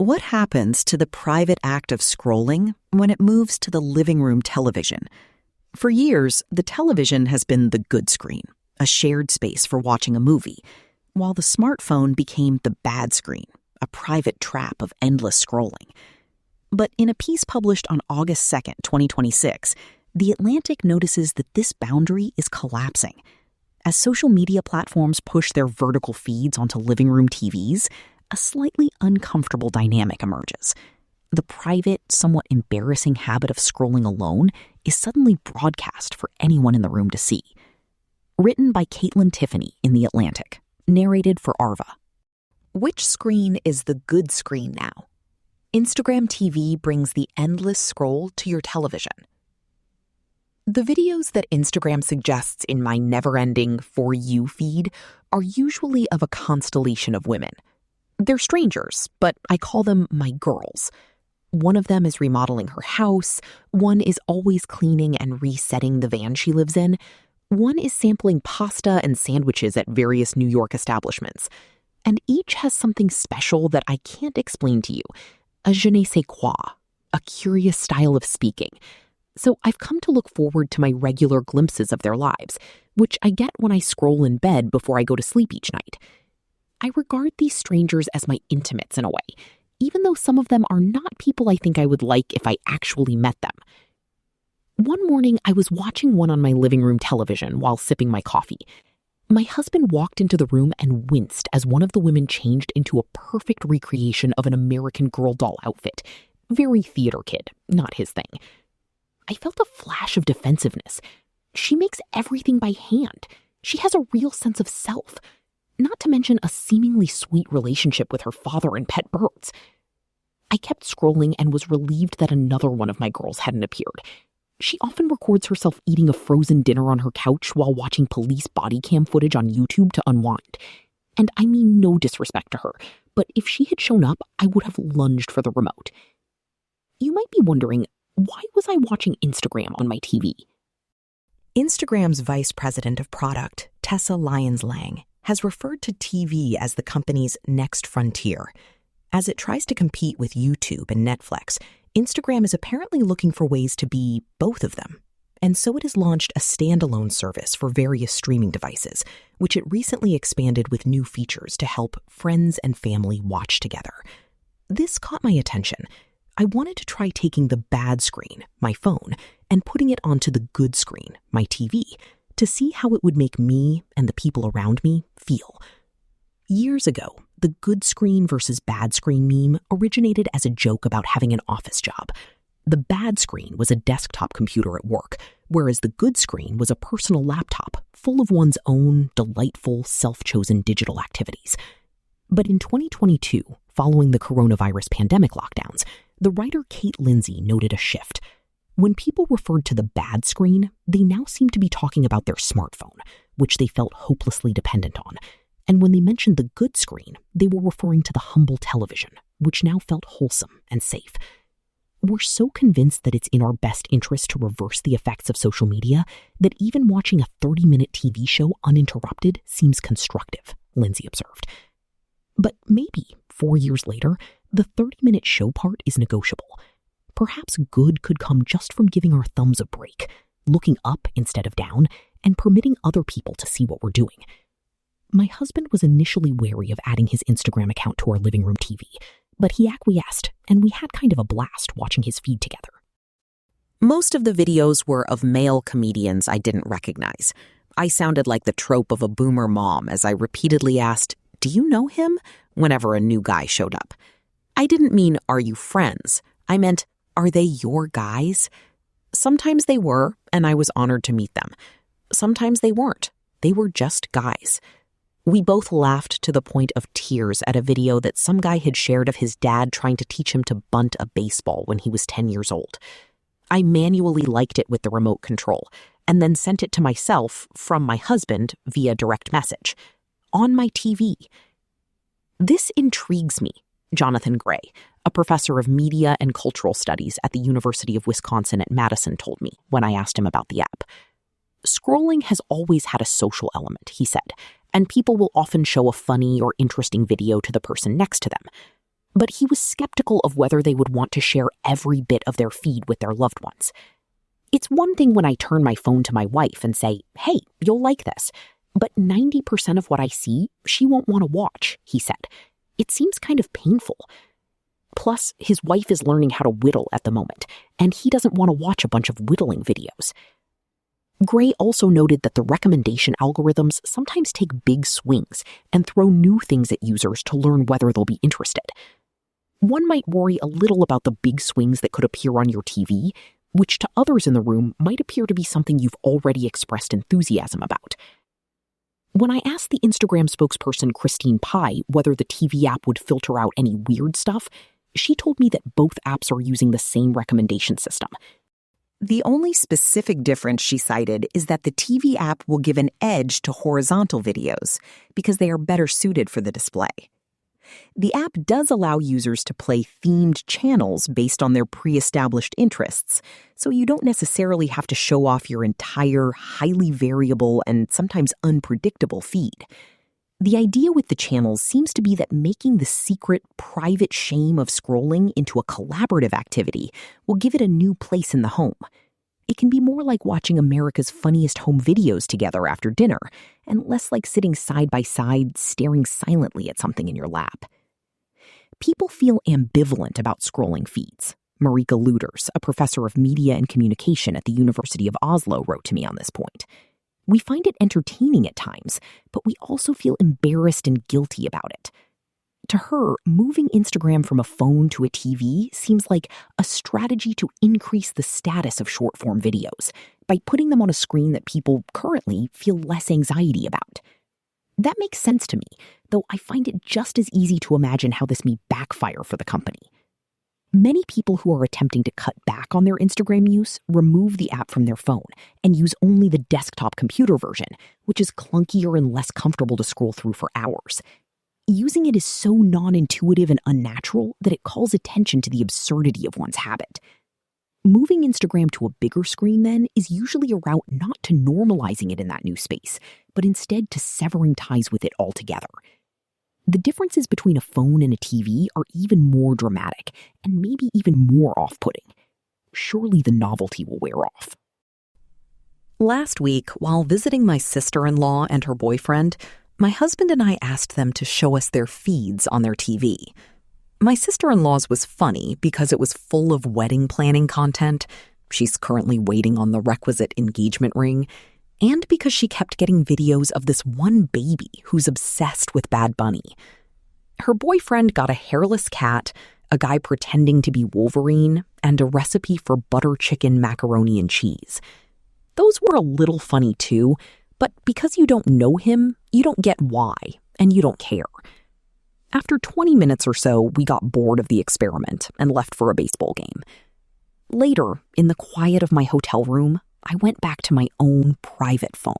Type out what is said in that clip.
What happens to the private act of scrolling when it moves to the living room television? For years, the television has been the good screen, a shared space for watching a movie, while the smartphone became the bad screen, a private trap of endless scrolling. But in a piece published on August 2nd, 2026, The Atlantic notices that this boundary is collapsing. As social media platforms push their vertical feeds onto living room TVs, a slightly uncomfortable dynamic emerges. The private, somewhat embarrassing habit of scrolling alone is suddenly broadcast for anyone in the room to see. Written by Caitlin Tiffany in The Atlantic. Narrated for Arva. Which screen is the good screen now? Instagram TV brings the endless scroll to your television. The videos that Instagram suggests in my never-ending For You feed are usually of a constellation of women. They're strangers, but I call them my girls. One of them is remodeling her house, one is always cleaning and resetting the van she lives in, one is sampling pasta and sandwiches at various New York establishments, and each has something special that I can't explain to you, a je ne sais quoi, a curious style of speaking. So I've come to look forward to my regular glimpses of their lives, which I get when I scroll in bed before I go to sleep each night. I regard these strangers as my intimates in a way, even though some of them are not people I think I would like if I actually met them. One morning, I was watching one on my living room television while sipping my coffee. My husband walked into the room and winced as one of the women changed into a perfect recreation of an American Girl doll outfit. Very theater kid, not his thing. I felt a flash of defensiveness. She makes everything by hand. She has a real sense of self. Not to mention a seemingly sweet relationship with her father and pet birds. I kept scrolling and was relieved that another one of my girls hadn't appeared. She often records herself eating a frozen dinner on her couch while watching police body cam footage on YouTube to unwind. And I mean no disrespect to her, but if she had shown up, I would have lunged for the remote. You might be wondering, why was I watching Instagram on my TV? Instagram's vice president of product, Tessa Lyons-Lang, has referred to TV as the company's next frontier. As it tries to compete with YouTube and Netflix, Instagram is apparently looking for ways to be both of them. And so it has launched a standalone service for various streaming devices, which it recently expanded with new features to help friends and family watch together. This caught my attention. I wanted to try taking the bad screen, my phone, and putting it onto the good screen, my TV, to see how it would make me and the people around me feel. Years ago, the good screen versus bad screen meme originated as a joke about having an office job. The bad screen was a desktop computer at work, whereas the good screen was a personal laptop full of one's own delightful, self-chosen digital activities. But in 2022, following the coronavirus pandemic lockdowns, the writer Kate Lindsay noted a shift. When people referred to the bad screen, they now seemed to be talking about their smartphone, which they felt hopelessly dependent on. And when they mentioned the good screen, they were referring to the humble television, which now felt wholesome and safe. We're so convinced that it's in our best interest to reverse the effects of social media that even watching a 30-minute TV show uninterrupted seems constructive, Lindsay observed. But maybe, 4 years later, the 30-minute show part is negotiable. Perhaps good could come just from giving our thumbs a break, looking up instead of down, and permitting other people to see what we're doing. My husband was initially wary of adding his Instagram account to our living room TV, but he acquiesced, and we had kind of a blast watching his feed together. Most of the videos were of male comedians I didn't recognize. I sounded like the trope of a boomer mom as I repeatedly asked, "Do you know him?" whenever a new guy showed up. I didn't mean, "Are you friends?" I meant, "Are they your guys?" Sometimes they were, and I was honored to meet them. Sometimes they weren't. They were just guys. We both laughed to the point of tears at a video that some guy had shared of his dad trying to teach him to bunt a baseball when he was 10 years old. I manually liked it with the remote control, and then sent it to myself from my husband via direct message. On my TV. This intrigues me, Jonathan Gray, a professor of media and cultural studies at the University of Wisconsin at Madison, told me when I asked him about the app. Scrolling has always had a social element, he said, and people will often show a funny or interesting video to the person next to them. But he was skeptical of whether they would want to share every bit of their feed with their loved ones. It's one thing when I turn my phone to my wife and say, "Hey, you'll like this," but 90% of what I see, she won't want to watch, he said. It seems kind of painful. Plus, his wife is learning how to whittle at the moment, and he doesn't want to watch a bunch of whittling videos. Gray also noted that the recommendation algorithms sometimes take big swings and throw new things at users to learn whether they'll be interested. One might worry a little about the big swings that could appear on your TV, which to others in the room might appear to be something you've already expressed enthusiasm about. When I asked the Instagram spokesperson Christine Pai whether the TV app would filter out any weird stuff, she told me that both apps are using the same recommendation system. The only specific difference she cited is that the TV app will give an edge to horizontal videos because they are better suited for the display. The app does allow users to play themed channels based on their pre-established interests, so you don't necessarily have to show off your entire, highly variable and sometimes unpredictable feed. The idea with the channels seems to be that making the secret, private shame of scrolling into a collaborative activity will give it a new place in the home. It can be more like watching America's Funniest Home Videos together after dinner, and less like sitting side by side staring silently at something in your lap. People feel ambivalent about scrolling feeds. Marika Luders, a professor of media and communication at the University of Oslo, wrote to me on this point. We find it entertaining at times, but we also feel embarrassed and guilty about it. To her, moving Instagram from a phone to a TV seems like a strategy to increase the status of short-form videos by putting them on a screen that people currently feel less anxiety about. That makes sense to me, though I find it just as easy to imagine how this may backfire for the company. Many people who are attempting to cut back on their Instagram use remove the app from their phone and use only the desktop computer version, which is clunkier and less comfortable to scroll through for hours. Using it is so non-intuitive and unnatural that it calls attention to the absurdity of one's habit. Moving Instagram to a bigger screen, then, is usually a route not to normalizing it in that new space, but instead to severing ties with it altogether. The differences between a phone and a TV are even more dramatic, and maybe even more off-putting. Surely the novelty will wear off. Last week, while visiting my sister-in-law and her boyfriend, my husband and I asked them to show us their feeds on their TV. My sister-in-law's was funny because it was full of wedding planning content. She's currently waiting on the requisite engagement ring. And because she kept getting videos of this one baby who's obsessed with Bad Bunny. Her boyfriend got a hairless cat, a guy pretending to be Wolverine, and a recipe for butter chicken macaroni and cheese. Those were a little funny too, but because you don't know him, you don't get why, and you don't care. After 20 minutes or so, we got bored of the experiment and left for a baseball game. Later, in the quiet of my hotel room, I went back to my own private phone.